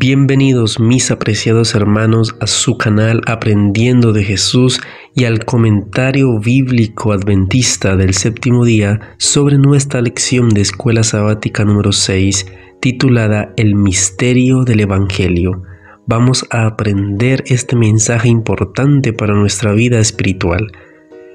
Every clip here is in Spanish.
Bienvenidos mis apreciados hermanos a su canal Aprendiendo de Jesús y al comentario bíblico adventista del séptimo día sobre nuestra lección de Escuela Sabática número 6 titulada El Misterio del Evangelio. Vamos a aprender este mensaje importante para nuestra vida espiritual.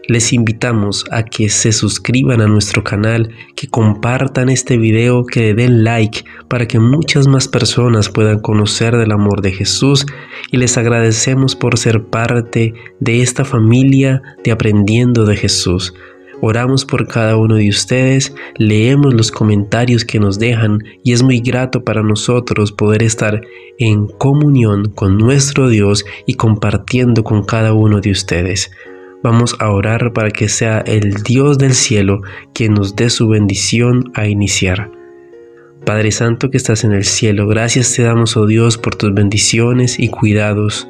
Les invitamos a que se suscriban a nuestro canal, que compartan este video, que le den like para que muchas más personas puedan conocer del amor de Jesús, y les agradecemos por ser parte de esta familia de Aprendiendo de Jesús. Oramos por cada uno de ustedes, leemos los comentarios que nos dejan y es muy grato para nosotros poder estar en comunión con nuestro Dios y compartiendo con cada uno de ustedes. Vamos a orar para que sea el Dios del cielo quien nos dé su bendición a iniciar. Padre Santo que estás en el cielo, gracias te damos, oh Dios, por tus bendiciones y cuidados.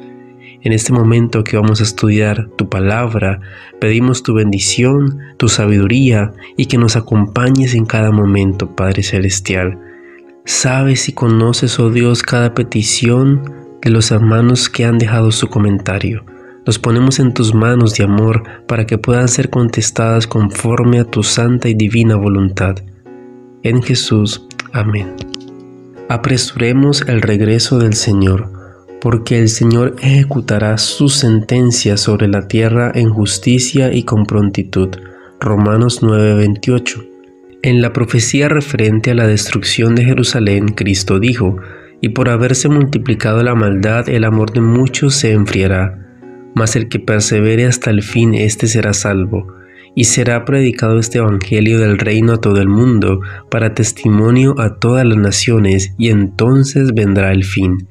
En este momento que vamos a estudiar tu palabra, pedimos tu bendición, tu sabiduría y que nos acompañes en cada momento, Padre Celestial. Sabes y conoces, oh Dios, cada petición de los hermanos que han dejado su comentario. Los ponemos en tus manos de amor para que puedan ser contestadas conforme a tu santa y divina voluntad. En Jesús, amén. Apresuremos el regreso del Señor, porque el Señor ejecutará su sentencia sobre la tierra en justicia y con prontitud. Romanos 9:28. En la profecía referente a la destrucción de Jerusalén, Cristo dijo: «Y por haberse multiplicado la maldad, el amor de muchos se enfriará. Mas el que persevere hasta el fin, éste será salvo, y será predicado este evangelio del reino a todo el mundo, para testimonio a todas las naciones, y entonces vendrá el fin».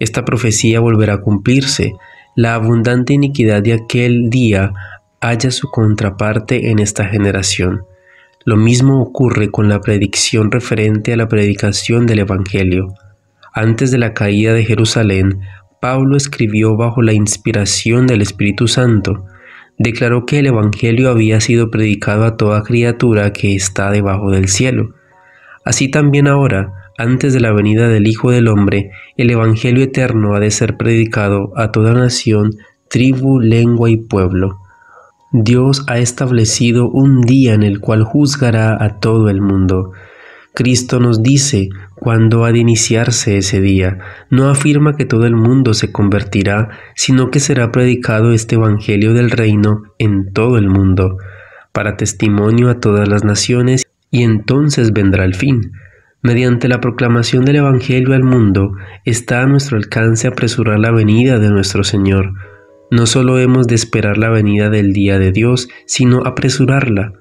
Esta profecía volverá a cumplirse. La abundante iniquidad de aquel día halla su contraparte en esta generación. Lo mismo ocurre con la predicción referente a la predicación del evangelio. Antes de la caída de Jerusalén, Pablo escribió bajo la inspiración del Espíritu Santo. Declaró que el Evangelio había sido predicado a toda criatura que está debajo del cielo. Así también ahora, antes de la venida del Hijo del Hombre, el Evangelio eterno ha de ser predicado a toda nación, tribu, lengua y pueblo. Dios ha establecido un día en el cual juzgará a todo el mundo. Cristo nos dice cuándo ha de iniciarse ese día. No afirma que todo el mundo se convertirá, sino que será predicado este evangelio del reino en todo el mundo, para testimonio a todas las naciones, y entonces vendrá el fin. Mediante la proclamación del evangelio al mundo, está a nuestro alcance apresurar la venida de nuestro Señor. No solo hemos de esperar la venida del día de Dios, sino apresurarla.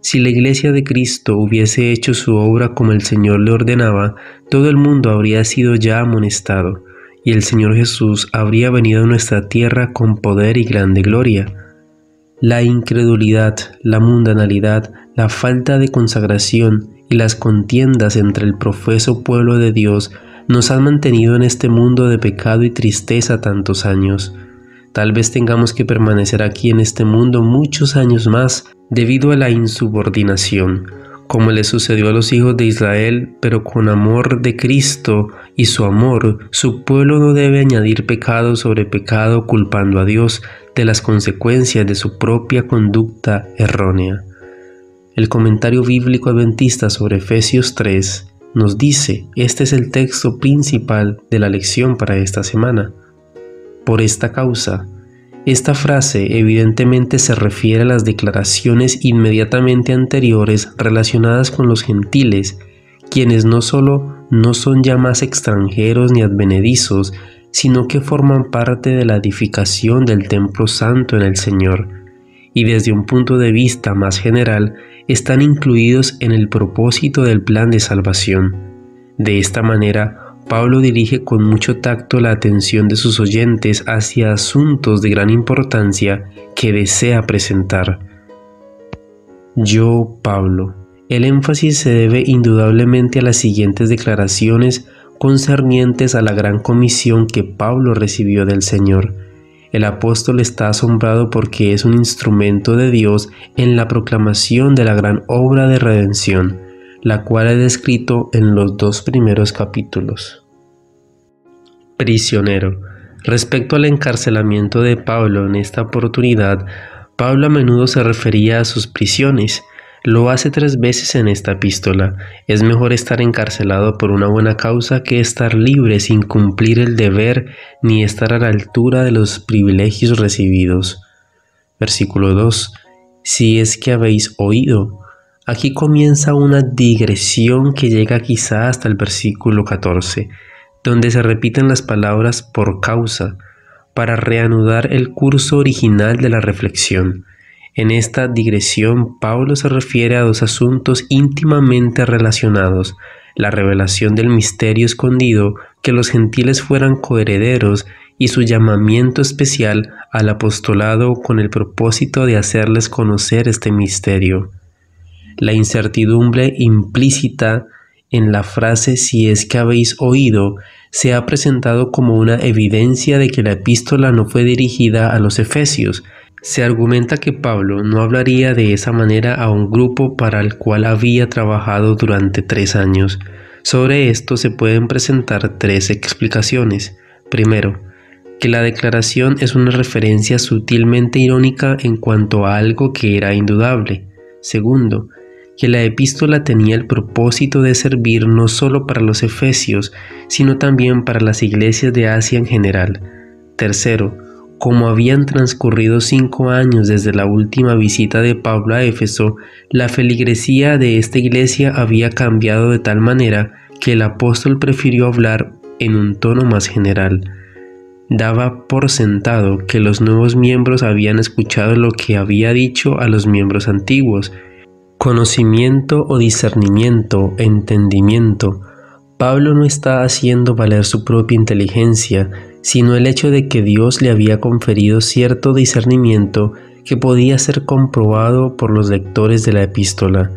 Si la Iglesia de Cristo hubiese hecho su obra como el Señor le ordenaba, todo el mundo habría sido ya amonestado, y el Señor Jesús habría venido a nuestra tierra con poder y grande gloria. La incredulidad, la mundanalidad, la falta de consagración y las contiendas entre el profeso pueblo de Dios nos han mantenido en este mundo de pecado y tristeza tantos años. Tal vez tengamos que permanecer aquí en este mundo muchos años más debido a la insubordinación, como le sucedió a los hijos de Israel, pero con amor de Cristo y su amor, su pueblo no debe añadir pecado sobre pecado culpando a Dios de las consecuencias de su propia conducta errónea. El comentario bíblico adventista sobre Efesios 3 nos dice, este es el texto principal de la lección para esta semana. Por esta causa, esta frase evidentemente se refiere a las declaraciones inmediatamente anteriores relacionadas con los gentiles, quienes no solo no son ya más extranjeros ni advenedizos, sino que forman parte de la edificación del templo santo en el Señor, y desde un punto de vista más general, están incluidos en el propósito del plan de salvación. De esta manera, Pablo dirige con mucho tacto la atención de sus oyentes hacia asuntos de gran importancia que desea presentar. Yo, Pablo. El énfasis se debe indudablemente a las siguientes declaraciones concernientes a la gran comisión que Pablo recibió del Señor. El apóstol está asombrado porque es un instrumento de Dios en la proclamación de la gran obra de redención, la cual he descrito en los 2 primeros capítulos. Prisionero. Respecto al encarcelamiento de Pablo en esta oportunidad, Pablo a menudo se refería a sus prisiones. Lo hace 3 veces en esta epístola. Es mejor estar encarcelado por una buena causa que estar libre sin cumplir el deber ni estar a la altura de los privilegios recibidos. Versículo 2. Si es que habéis oído. Aquí comienza una digresión que llega quizá hasta el versículo 14, donde se repiten las palabras por causa, para reanudar el curso original de la reflexión. En esta digresión, Pablo se refiere a 2 asuntos íntimamente relacionados: la revelación del misterio escondido, que los gentiles fueran coherederos, y su llamamiento especial al apostolado con el propósito de hacerles conocer este misterio. La incertidumbre implícita en la frase «si es que habéis oído» se ha presentado como una evidencia de que la epístola no fue dirigida a los efesios. Se argumenta que Pablo no hablaría de esa manera a un grupo para el cual había trabajado durante 3 años. Sobre esto se pueden presentar 3 explicaciones. Primero, que la declaración es una referencia sutilmente irónica en cuanto a algo que era indudable. Segundo, que la epístola tenía el propósito de servir no solo para los efesios, sino también para las iglesias de Asia en general. Tercero, como habían transcurrido 5 años desde la última visita de Pablo a Éfeso, la feligresía de esta iglesia había cambiado de tal manera que el apóstol prefirió hablar en un tono más general. Daba por sentado que los nuevos miembros habían escuchado lo que había dicho a los miembros antiguos. Conocimiento o discernimiento, entendimiento. Pablo no está haciendo valer su propia inteligencia, sino el hecho de que Dios le había conferido cierto discernimiento que podía ser comprobado por los lectores de la epístola,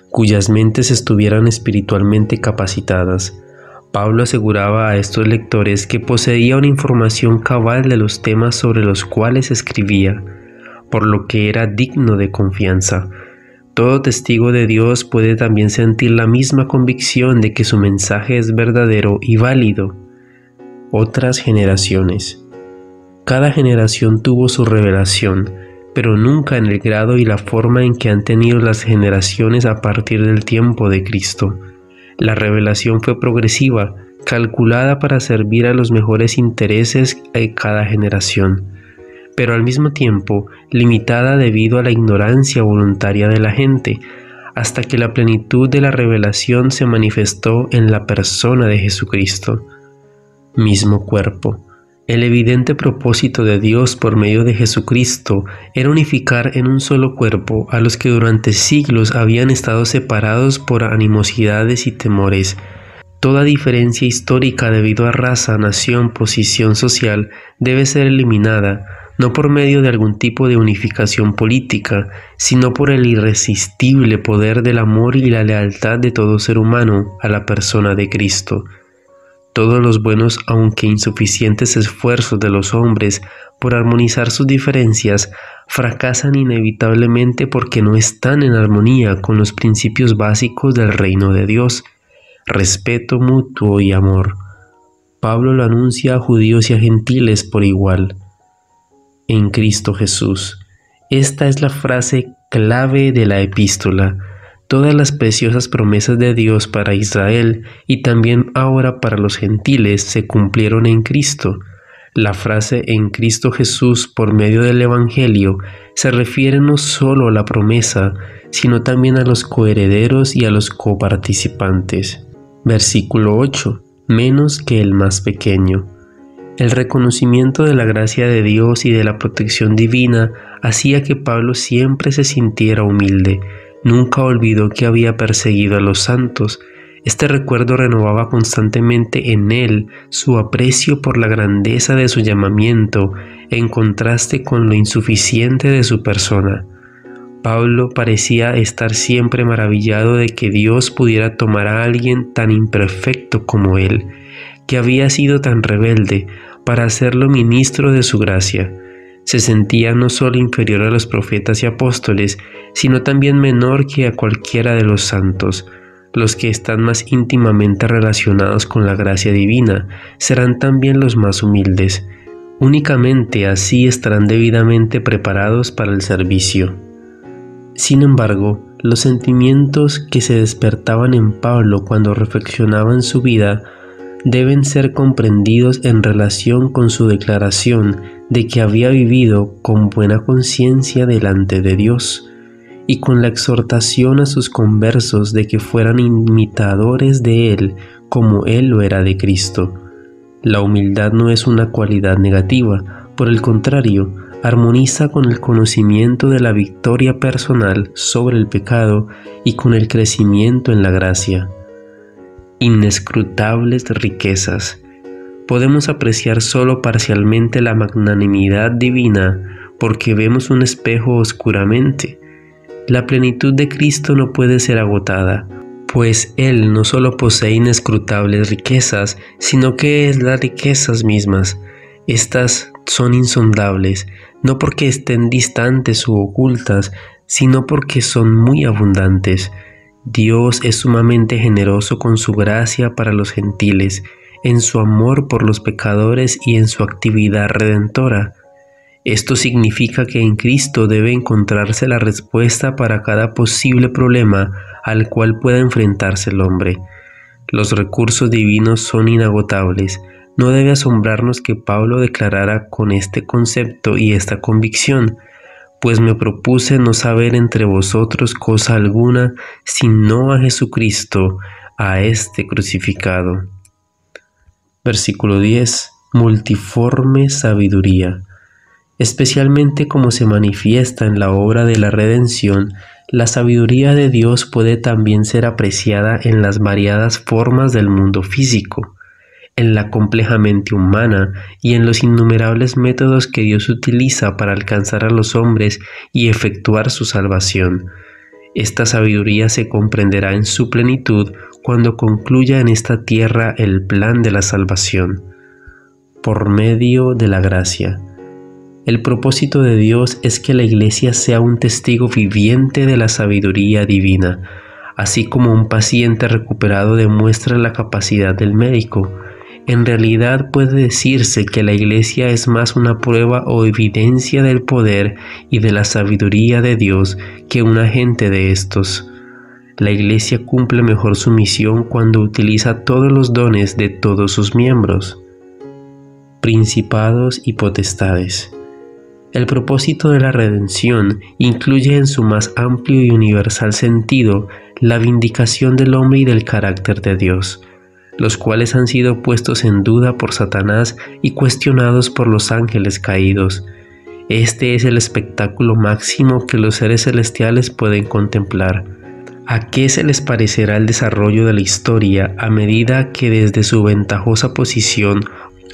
cuyas mentes estuvieran espiritualmente capacitadas. Pablo aseguraba a estos lectores que poseía una información cabal de los temas sobre los cuales escribía, por lo que era digno de confianza. Todo testigo de Dios puede también sentir la misma convicción de que su mensaje es verdadero y válido. Otras generaciones. Cada generación tuvo su revelación, pero nunca en el grado y la forma en que han tenido las generaciones a partir del tiempo de Cristo. La revelación fue progresiva, calculada para servir a los mejores intereses de cada generación, pero al mismo tiempo limitada debido a la ignorancia voluntaria de la gente, hasta que la plenitud de la revelación se manifestó en la persona de Jesucristo. Mismo cuerpo. El evidente propósito de Dios por medio de Jesucristo era unificar en un solo cuerpo a los que durante siglos habían estado separados por animosidades y temores. Toda diferencia histórica debido a raza, nación, posición social debe ser eliminada, no por medio de algún tipo de unificación política, sino por el irresistible poder del amor y la lealtad de todo ser humano a la persona de Cristo. Todos los buenos, aunque insuficientes esfuerzos de los hombres por armonizar sus diferencias, fracasan inevitablemente porque no están en armonía con los principios básicos del reino de Dios: respeto mutuo y amor. Pablo lo anuncia a judíos y a gentiles por igual. En Cristo Jesús. Esta es la frase clave de la epístola. Todas las preciosas promesas de Dios para Israel y también ahora para los gentiles se cumplieron en Cristo. La frase «en Cristo Jesús» por medio del Evangelio se refiere no solo a la promesa, sino también a los coherederos y a los coparticipantes. Versículo 8. Menos que el más pequeño. El reconocimiento de la gracia de Dios y de la protección divina hacía que Pablo siempre se sintiera humilde. Nunca olvidó que había perseguido a los santos. Este recuerdo renovaba constantemente en él su aprecio por la grandeza de su llamamiento, en contraste con lo insuficiente de su persona. Pablo parecía estar siempre maravillado de que Dios pudiera tomar a alguien tan imperfecto como él, que había sido tan rebelde, para hacerlo ministro de su gracia. Se sentía no solo inferior a los profetas y apóstoles, sino también menor que a cualquiera de los santos. Los que están más íntimamente relacionados con la gracia divina serán también los más humildes. Únicamente así estarán debidamente preparados para el servicio. Sin embargo, los sentimientos que se despertaban en Pablo cuando reflexionaba en su vida deben ser comprendidos en relación con su declaración de que había vivido con buena conciencia delante de Dios, y con la exhortación a sus conversos de que fueran imitadores de Él como Él lo era de Cristo. La humildad no es una cualidad negativa, por el contrario, armoniza con el conocimiento de la victoria personal sobre el pecado y con el crecimiento en la gracia. Inescrutables riquezas. Podemos apreciar solo parcialmente la magnanimidad divina porque vemos un espejo oscuramente. La plenitud de Cristo no puede ser agotada, pues Él no solo posee inescrutables riquezas, sino que es las riquezas mismas. Estas son insondables, no porque estén distantes u ocultas, sino porque son muy abundantes. Dios es sumamente generoso con su gracia para los gentiles, en su amor por los pecadores y en su actividad redentora. Esto significa que en Cristo debe encontrarse la respuesta para cada posible problema al cual pueda enfrentarse el hombre. Los recursos divinos son inagotables. No debe asombrarnos que Pablo declarara con este concepto y esta convicción: pues me propuse no saber entre vosotros cosa alguna, sino a Jesucristo, a este crucificado. Versículo 10. Multiforme sabiduría. Especialmente como se manifiesta en la obra de la redención, la sabiduría de Dios puede también ser apreciada en las variadas formas del mundo físico, en la compleja mente humana y en los innumerables métodos que Dios utiliza para alcanzar a los hombres y efectuar su salvación. Esta sabiduría se comprenderá en su plenitud cuando concluya en esta tierra el plan de la salvación, por medio de la gracia. El propósito de Dios es que la Iglesia sea un testigo viviente de la sabiduría divina, así como un paciente recuperado demuestra la capacidad del médico. En realidad puede decirse que la Iglesia es más una prueba o evidencia del poder y de la sabiduría de Dios que un agente de estos. La Iglesia cumple mejor su misión cuando utiliza todos los dones de todos sus miembros. Principados y potestades. El propósito de la redención incluye en su más amplio y universal sentido la vindicación del hombre y del carácter de Dios, los cuales han sido puestos en duda por Satanás y cuestionados por los ángeles caídos. Este es el espectáculo máximo que los seres celestiales pueden contemplar. ¿A qué se les parecerá el desarrollo de la historia a medida que desde su ventajosa posición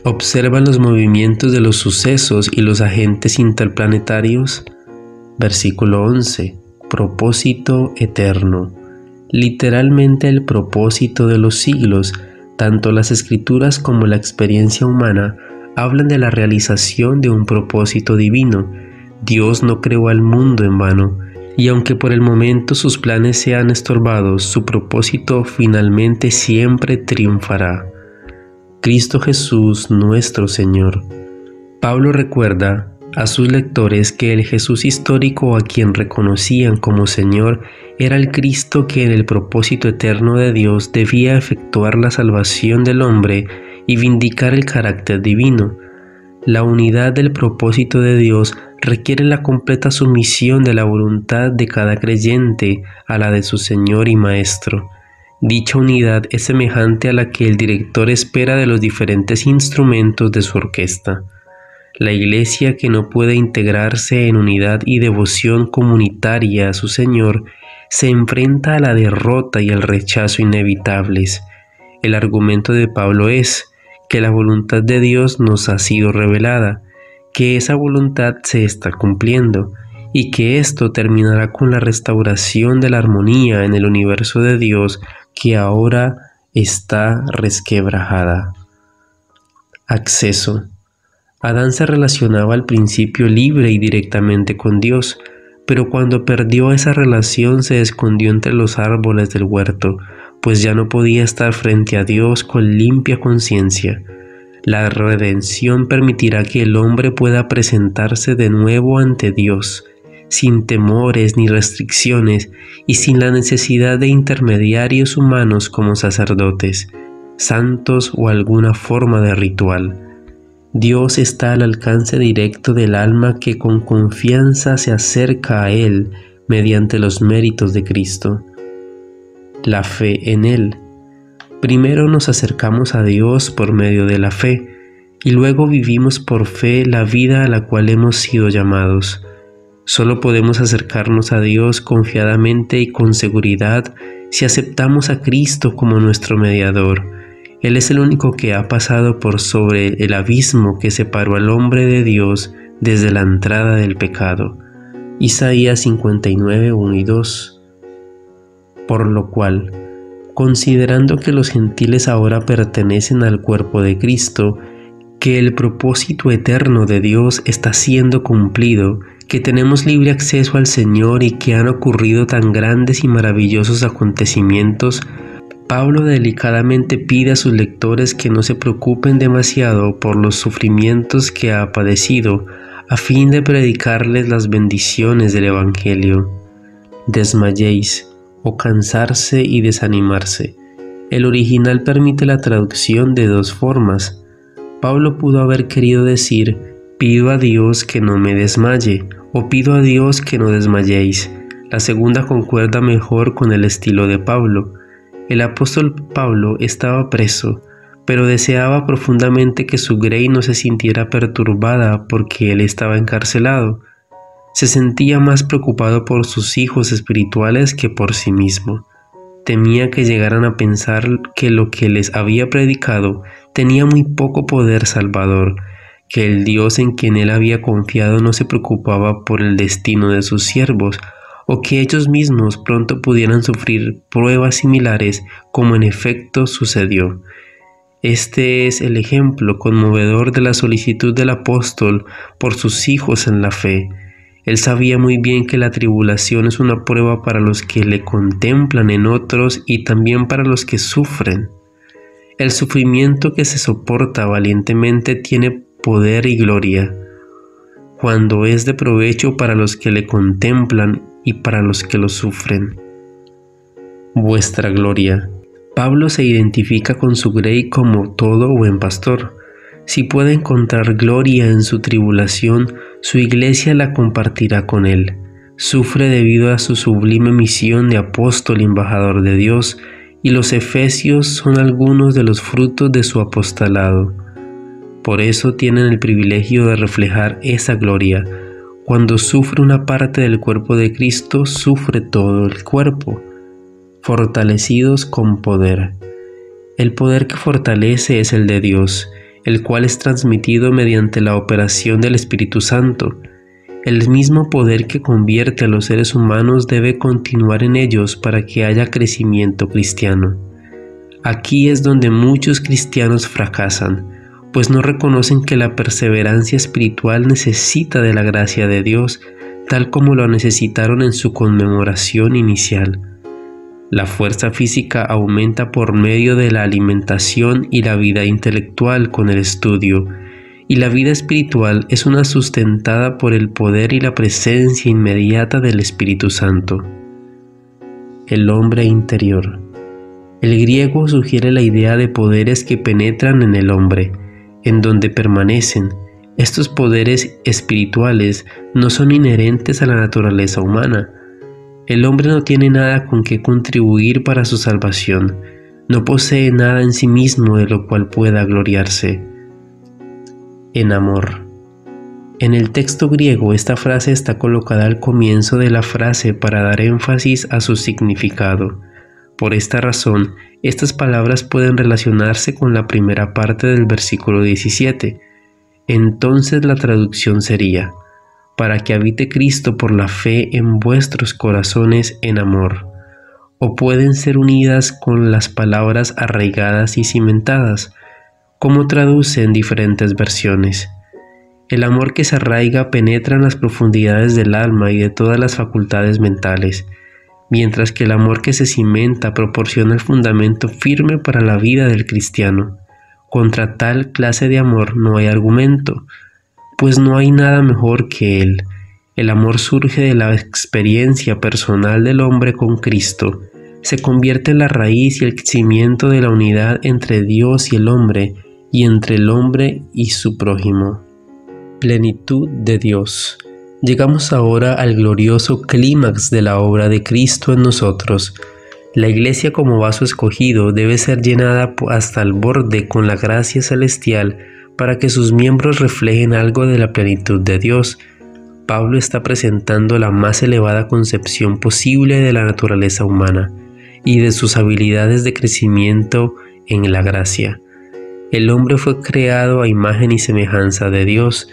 observan los movimientos de los sucesos y los agentes interplanetarios? Versículo 11. Propósito eterno. Literalmente el propósito de los siglos. Tanto las escrituras como la experiencia humana hablan de la realización de un propósito divino. Dios no creó al mundo en vano, y aunque por el momento sus planes sean estorbados, su propósito finalmente siempre triunfará. Cristo Jesús nuestro Señor. Pablo recuerda a sus lectores que el Jesús histórico a quien reconocían como Señor era el Cristo que en el propósito eterno de Dios debía efectuar la salvación del hombre y vindicar el carácter divino. La unidad del propósito de Dios requiere la completa sumisión de la voluntad de cada creyente a la de su Señor y Maestro. Dicha unidad es semejante a la que el director espera de los diferentes instrumentos de su orquesta. La Iglesia, que no puede integrarse en unidad y devoción comunitaria a su Señor, se enfrenta a la derrota y el rechazo inevitables. El argumento de Pablo es que la voluntad de Dios nos ha sido revelada, que esa voluntad se está cumpliendo y que esto terminará con la restauración de la armonía en el universo de Dios que ahora está resquebrajada. Acceso. Adán se relacionaba al principio libre y directamente con Dios, pero cuando perdió esa relación se escondió entre los árboles del huerto, pues ya no podía estar frente a Dios con limpia conciencia. La redención permitirá que el hombre pueda presentarse de nuevo ante Dios, sin temores ni restricciones y sin la necesidad de intermediarios humanos como sacerdotes, santos o alguna forma de ritual. Dios está al alcance directo del alma que con confianza se acerca a Él mediante los méritos de Cristo. La fe en Él. Primero nos acercamos a Dios por medio de la fe, y luego vivimos por fe la vida a la cual hemos sido llamados. Solo podemos acercarnos a Dios confiadamente y con seguridad si aceptamos a Cristo como nuestro mediador. Él es el único que ha pasado por sobre el abismo que separó al hombre de Dios desde la entrada del pecado. Isaías 59, 1 y 2. Por lo cual, considerando que los gentiles ahora pertenecen al cuerpo de Cristo, que el propósito eterno de Dios está siendo cumplido, que tenemos libre acceso al Señor y que han ocurrido tan grandes y maravillosos acontecimientos, Pablo delicadamente pide a sus lectores que no se preocupen demasiado por los sufrimientos que ha padecido, a fin de predicarles las bendiciones del Evangelio. Desmayéis o cansarse y desanimarse. El original permite la traducción de dos formas. Pablo pudo haber querido decir, pido a Dios que no me desmaye, o pido a Dios que no desmayéis. La segunda concuerda mejor con el estilo de Pablo. El apóstol Pablo estaba preso, pero deseaba profundamente que su grey no se sintiera perturbada porque él estaba encarcelado. Se sentía más preocupado por sus hijos espirituales que por sí mismo. Temía que llegaran a pensar que lo que les había predicado tenía muy poco poder salvador, que el Dios en quien él había confiado no se preocupaba por el destino de sus siervos, o que ellos mismos pronto pudieran sufrir pruebas similares como en efecto sucedió. Este es el ejemplo conmovedor de la solicitud del apóstol por sus hijos en la fe. Él sabía muy bien que la tribulación es una prueba para los que le contemplan en otros y también para los que sufren. El sufrimiento que se soporta valientemente tiene poder y gloria, cuando es de provecho para los que le contemplan y para los que lo sufren. Vuestra gloria. Pablo se identifica con su grey como todo buen pastor. Si puede encontrar gloria en su tribulación, su iglesia la compartirá con él. Sufre debido a su sublime misión de apóstol y embajador de Dios, y los efesios son algunos de los frutos de su apostolado. Por eso tienen el privilegio de reflejar esa gloria. Cuando sufre una parte del cuerpo de Cristo, sufre todo el cuerpo, fortalecidos con poder. El poder que fortalece es el de Dios, el cual es transmitido mediante la operación del Espíritu Santo. El mismo poder que convierte a los seres humanos debe continuar en ellos para que haya crecimiento cristiano. Aquí es donde muchos cristianos fracasan, pues no reconocen que la perseverancia espiritual necesita de la gracia de Dios, tal como lo necesitaron en su conmemoración inicial. La fuerza física aumenta por medio de la alimentación y la vida intelectual con el estudio, y la vida espiritual es una sustentada por el poder y la presencia inmediata del Espíritu Santo. El hombre interior. El griego sugiere la idea de poderes que penetran en el hombre, en donde permanecen. Estos poderes espirituales no son inherentes a la naturaleza humana. El hombre no tiene nada con que contribuir para su salvación, no posee nada en sí mismo de lo cual pueda gloriarse. En amor. En el texto griego esta frase está colocada al comienzo de la frase para dar énfasis a su significado. Por esta razón, estas palabras pueden relacionarse con la primera parte del versículo 17. Entonces la traducción sería, para que habite Cristo por la fe en vuestros corazones en amor. O pueden ser unidas con las palabras arraigadas y cimentadas, como traduce en diferentes versiones. El amor que se arraiga penetra en las profundidades del alma y de todas las facultades mentales. mientras que el amor que se cimenta proporciona el fundamento firme para la vida del cristiano. Contra tal clase de amor no hay argumento, pues no hay nada mejor que él. El amor surge de la experiencia personal del hombre con Cristo, se convierte en la raíz y el cimiento de la unidad entre Dios y el hombre, y entre el hombre y su prójimo. Plenitud de Dios. Llegamos ahora al glorioso clímax de la obra de Cristo en nosotros. La Iglesia como vaso escogido debe ser llenada hasta el borde con la gracia celestial para que sus miembros reflejen algo de la plenitud de Dios. Pablo está presentando la más elevada concepción posible de la naturaleza humana y de sus habilidades de crecimiento en la gracia. El hombre fue creado a imagen y semejanza de Dios.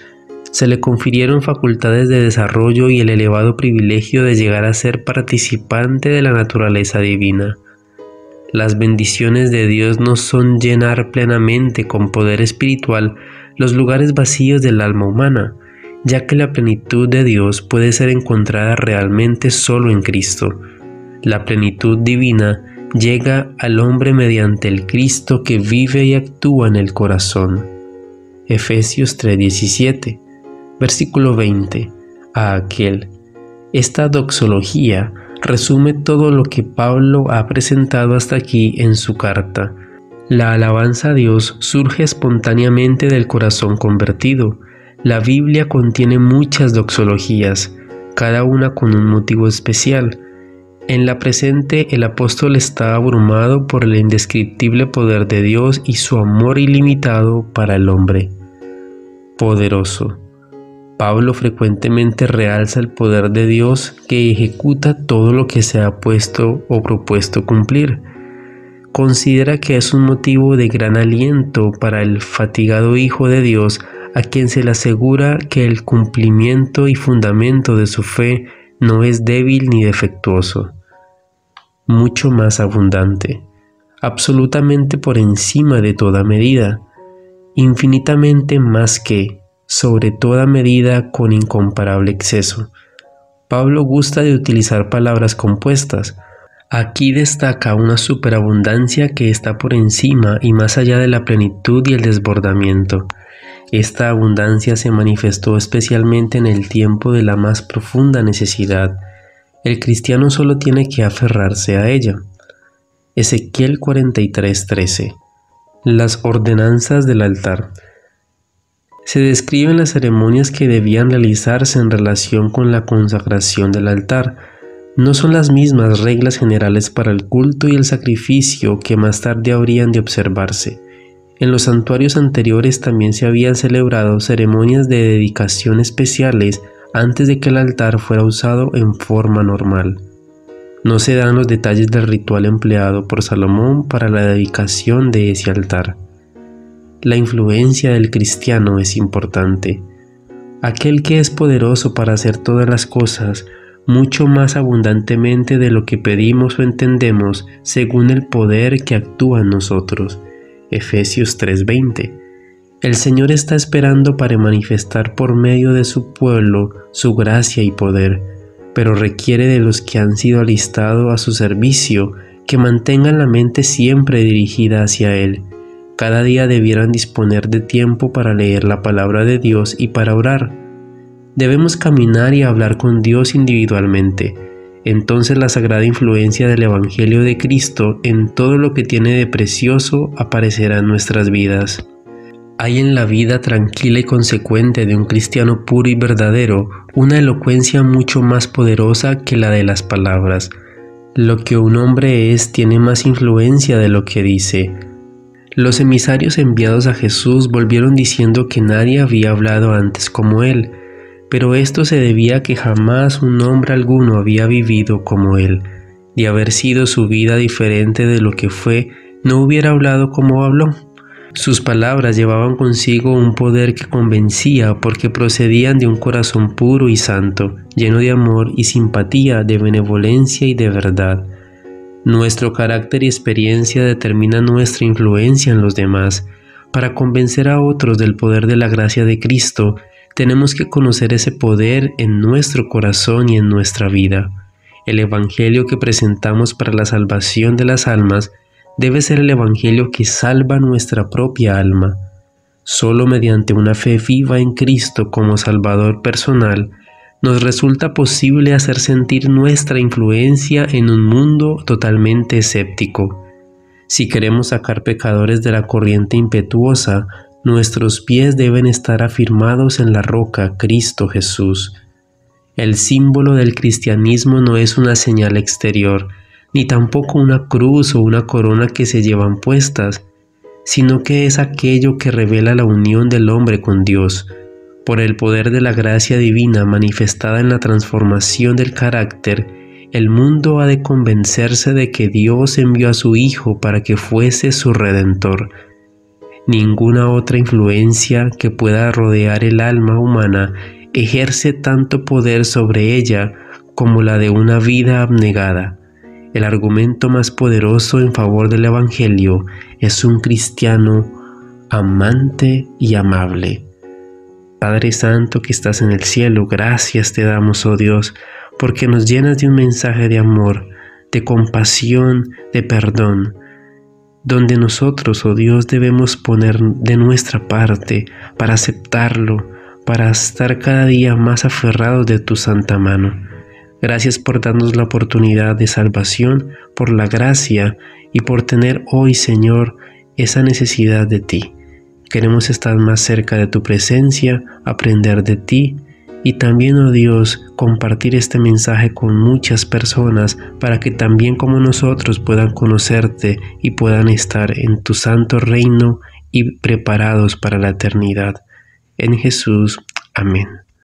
Se le confirieron facultades de desarrollo y el elevado privilegio de llegar a ser participante de la naturaleza divina. Las bendiciones de Dios no son llenar plenamente con poder espiritual los lugares vacíos del alma humana, ya que la plenitud de Dios puede ser encontrada realmente solo en Cristo. La plenitud divina llega al hombre mediante el Cristo que vive y actúa en el corazón. Efesios 3:17, versículo 20. A aquel. Esta doxología resume todo lo que Pablo ha presentado hasta aquí en su carta. La alabanza a Dios surge espontáneamente del corazón convertido. La Biblia contiene muchas doxologías, cada una con un motivo especial. En la presente, el apóstol está abrumado por el indescriptible poder de Dios y su amor ilimitado para el hombre. Poderoso. Pablo frecuentemente realza el poder de Dios que ejecuta todo lo que se ha puesto o propuesto cumplir. Considera que es un motivo de gran aliento para el fatigado Hijo de Dios, a quien se le asegura que el cumplimiento y fundamento de su fe no es débil ni defectuoso. Mucho más abundante, absolutamente por encima de toda medida, infinitamente más que, sobre toda medida con incomparable exceso. Pablo gusta de utilizar palabras compuestas. Aquí destaca una superabundancia que está por encima y más allá de la plenitud y el desbordamiento. Esta abundancia se manifestó especialmente en el tiempo de la más profunda necesidad. El cristiano solo tiene que aferrarse a ella. Ezequiel 43:13. Las ordenanzas del altar. Se describen las ceremonias que debían realizarse en relación con la consagración del altar. No son las mismas reglas generales para el culto y el sacrificio que más tarde habrían de observarse. En los santuarios anteriores también se habían celebrado ceremonias de dedicación especiales antes de que el altar fuera usado en forma normal. No se dan los detalles del ritual empleado por Salomón para la dedicación de ese altar. La influencia del cristiano es importante. Aquel que es poderoso para hacer todas las cosas, mucho más abundantemente de lo que pedimos o entendemos, según el poder que actúa en nosotros. Efesios 3:20. El Señor está esperando para manifestar por medio de su pueblo su gracia y poder, pero requiere de los que han sido alistados a su servicio que mantengan la mente siempre dirigida hacia Él. Cada día debieran disponer de tiempo para leer la palabra de Dios y para orar. Debemos caminar y hablar con Dios individualmente. Entonces la sagrada influencia del Evangelio de Cristo en todo lo que tiene de precioso aparecerá en nuestras vidas. Hay en la vida tranquila y consecuente de un cristiano puro y verdadero una elocuencia mucho más poderosa que la de las palabras. Lo que un hombre es tiene más influencia de lo que dice. Los emisarios enviados a Jesús volvieron diciendo que nadie había hablado antes como él, pero esto se debía a que jamás un hombre alguno había vivido como él. De haber sido su vida diferente de lo que fue, no hubiera hablado como habló. Sus palabras llevaban consigo un poder que convencía porque procedían de un corazón puro y santo, lleno de amor y simpatía, de benevolencia y de verdad. Nuestro carácter y experiencia determinan nuestra influencia en los demás. Para convencer a otros del poder de la gracia de Cristo, tenemos que conocer ese poder en nuestro corazón y en nuestra vida. El Evangelio que presentamos para la salvación de las almas debe ser el Evangelio que salva nuestra propia alma. Solo mediante una fe viva en Cristo como Salvador personal, nos resulta posible hacer sentir nuestra influencia en un mundo totalmente escéptico. Si queremos sacar pecadores de la corriente impetuosa, nuestros pies deben estar afirmados en la roca, Cristo Jesús. El símbolo del cristianismo no es una señal exterior, ni tampoco una cruz o una corona que se llevan puestas, sino que es aquello que revela la unión del hombre con Dios. Por el poder de la gracia divina manifestada en la transformación del carácter, el mundo ha de convencerse de que Dios envió a su Hijo para que fuese su Redentor. Ninguna otra influencia que pueda rodear el alma humana ejerce tanto poder sobre ella como la de una vida abnegada. El argumento más poderoso en favor del Evangelio es un cristiano amante y amable. Padre Santo que estás en el cielo, gracias te damos, oh Dios, porque nos llenas de un mensaje de amor, de compasión, de perdón, donde nosotros, oh Dios, debemos poner de nuestra parte para aceptarlo, para estar cada día más aferrados de tu santa mano. Gracias por darnos la oportunidad de salvación, por la gracia y por tener hoy, Señor, esa necesidad de ti. Queremos estar más cerca de tu presencia, aprender de ti y también, oh Dios, compartir este mensaje con muchas personas para que también como nosotros puedan conocerte y puedan estar en tu santo reino y preparados para la eternidad. En Jesús, amén.